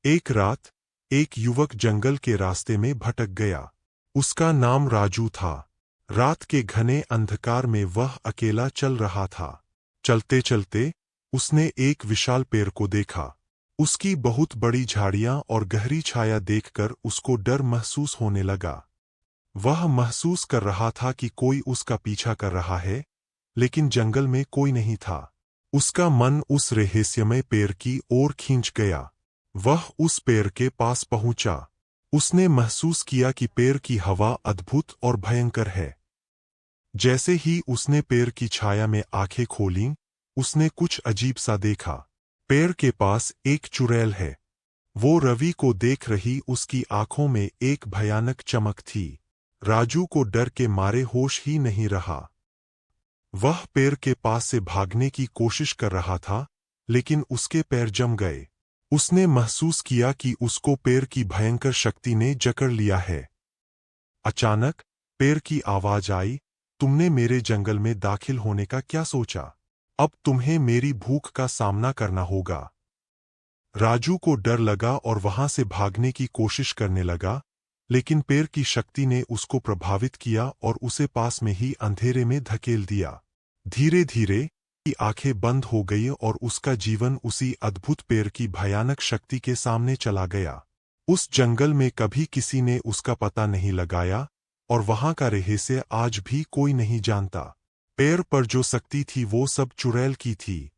एक रात एक युवक जंगल के रास्ते में भटक गया। उसका नाम राजू था। रात के घने अंधकार में वह अकेला चल रहा था। चलते चलते उसने एक विशाल पेड़ को देखा। उसकी बहुत बड़ी झाड़ियां और गहरी छाया देखकर उसको डर महसूस होने लगा। वह महसूस कर रहा था कि कोई उसका पीछा कर रहा है, लेकिन जंगल में कोई नहीं था। उसका मन उस रहस्यमय पेड़ की ओर खींच गया। वह उस पेड़ के पास पहुंचा। उसने महसूस किया कि पेड़ की हवा अद्भुत और भयंकर है। जैसे ही उसने पेड़ की छाया में आंखें खोलीं, उसने कुछ अजीब सा देखा। पेड़ के पास एक चुड़ैल है। वो रवि को देख रही उसकी आंखों में एक भयानक चमक थी। राजू को डर के मारे होश ही नहीं रहा। वह पेड़ के पास से भागने की कोशिश कर रहा था, लेकिन उसके पैर जम गए। उसने महसूस किया कि उसको पेड़ की भयंकर शक्ति ने जकड़ लिया है। अचानक पेड़ की आवाज आई, तुमने मेरे जंगल में दाखिल होने का क्या सोचा? अब तुम्हें मेरी भूख का सामना करना होगा। राजू को डर लगा और वहां से भागने की कोशिश करने लगा, लेकिन पेड़ की शक्ति ने उसको प्रभावित किया और उसे पास में ही अंधेरे में धकेल दिया। धीरे धीरे की आंखें बंद हो गई और उसका जीवन उसी अद्भुत पेड़ की भयानक शक्ति के सामने चला गया। उस जंगल में कभी किसी ने उसका पता नहीं लगाया और वहां का रहस्य आज भी कोई नहीं जानता। पेड़ पर जो शक्ति थी वो सब चुड़ैल की थी।